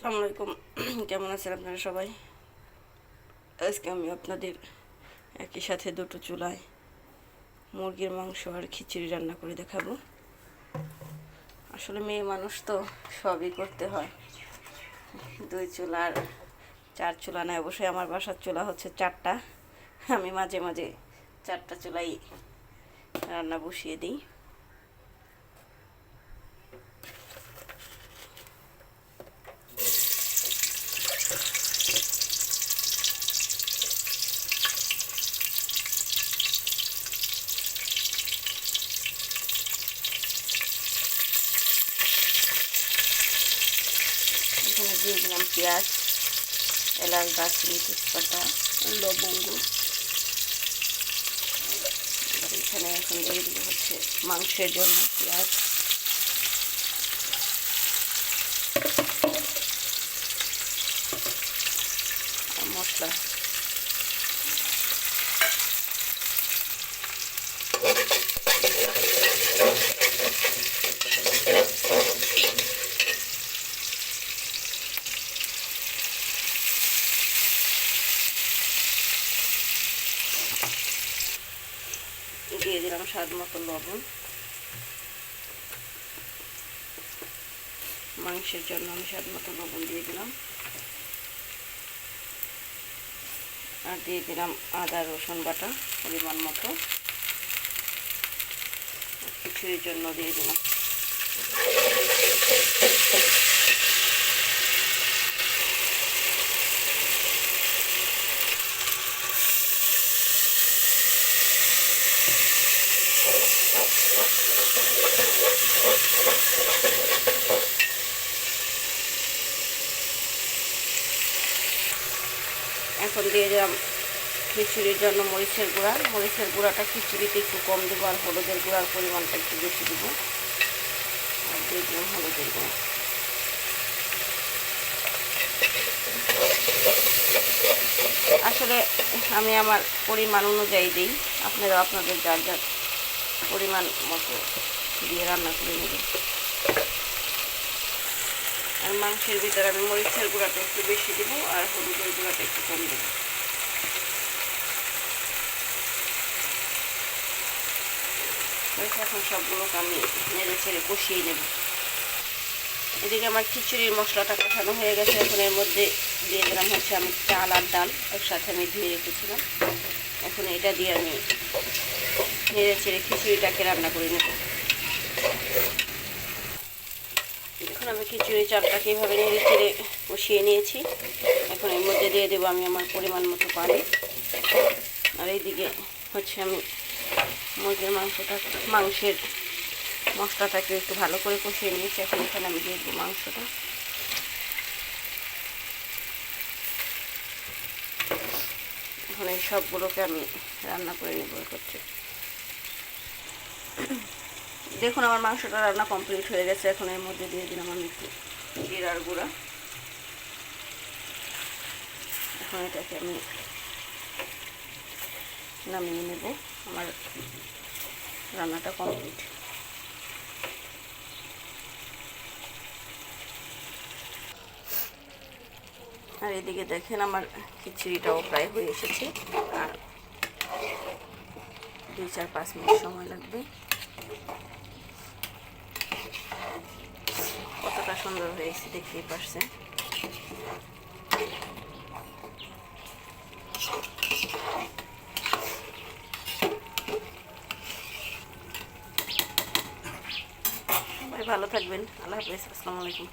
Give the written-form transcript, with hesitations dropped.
আসসালামু আলাইকুম। কেমন আছেন আপনারা সবাই? আজকে আমি আপনাদের একই সাথে দুটো চুলায় মুরগির মাংস আর খিচুড়ি রান্না করে দেখাবো। আসলে মেয়ে মানুষ তো সবই করতে হয়। দুই চুলার চার চুলা নয়, অবশ্যই আমার বাসার চুলা হচ্ছে চারটা। আমি মাঝে মাঝে চারটা চুলাই রান্না বসিয়ে দিই। এখানে দিয়ে দিলাম পেঁয়াজ, এলাচ, দারচিনি, তেজপাতা, লবঙ্গ। এখানে এখন দিয়ে দিলে হচ্ছে মাংসের জন্য পেঁয়াজ, আর মশলা। দিয়ে দিলাম স্বাদ মতো লবণ। মাংসের জন্য আমি স্বাদ মতো লবণ দিয়ে দিলাম, আর দিয়ে দিলাম আদা রসুন বাটা পরিমাণ মতো। খিচুড়ির জন্য দিয়ে দিলাম। এখন দিয়ে দিলাম খিচুড়ির জন্য মরিচের গুঁড়া। মরিচের গুঁড়াটা খিচুড়িতে একটু কম দেবো, আর হলুদের গুঁড়ার পরিমাণটা একটু বেশি দেবো। আর দিয়ে দিলাম হলুদের গুঁড়া। আসলে আমি আমার পরিমাণ অনুযায়ী দিই, আপনারা আপনাদের যার যার পরিমাণ মতো দিয়ে রান্না করে নেবেন। আর মাংসের ভিতরে আমি মরিচের গুঁড়াটা একটু বেশি দেবো, আর হলুদের গুঁড়াটা একটু কম দেবো। এখন সবগুলোকে আমি নেড়ে ছেড়ে কষিয়ে নেব। এদিকে আমার খিচুড়ির মশলাটা কষানো হয়ে গেছে। এখন এর মধ্যে দিয়ে দিলাম হচ্ছে আমি চাল আর ডাল একসাথে আমি ধুয়ে রেখেছিলাম। এখন এটা দিয়ে আমি নেড়ে ছেড়ে খিচুড়িটাকে রান্না করে নেব। এখন আমি খিচুড়ি চালটাকে এইভাবে নেড়ে চেড়ে কষিয়ে নিয়েছি। এখন এর মধ্যে দিয়ে দেবো আমি আমার পরিমাণ মতো পানি। আর এইদিকে হচ্ছে আমি মুরগির মাংসের মশলাটাকে একটু ভালো করে কষিয়ে নিয়েছি। এখন এখানে আমি দিয়ে দেবো মাংসটা। এখন এই সবগুলোকে আমি রান্না করে নেব করছি। দেখুন আমার মাংসটা রান্না কমপ্লিট হয়ে গেছে। এখন এর মধ্যে দিয়ে দিলাম আমি একটু জিরার গুঁড়া। এখন এটাকে আমি নামিয়ে নেব। আমার রান্নাটা কমপ্লিট। আর এদিকে দেখেন আমার খিচুড়িটাও প্রায় হয়ে এসেছে, আর 2-4-5 মিনিট সময় লাগবে। কতটা সুন্দর হয়েছে দেখতেই পারছেন। সবাই ভালো থাকবেন। আল্লাহ হাফেজ। আসসালামু আলাইকুম।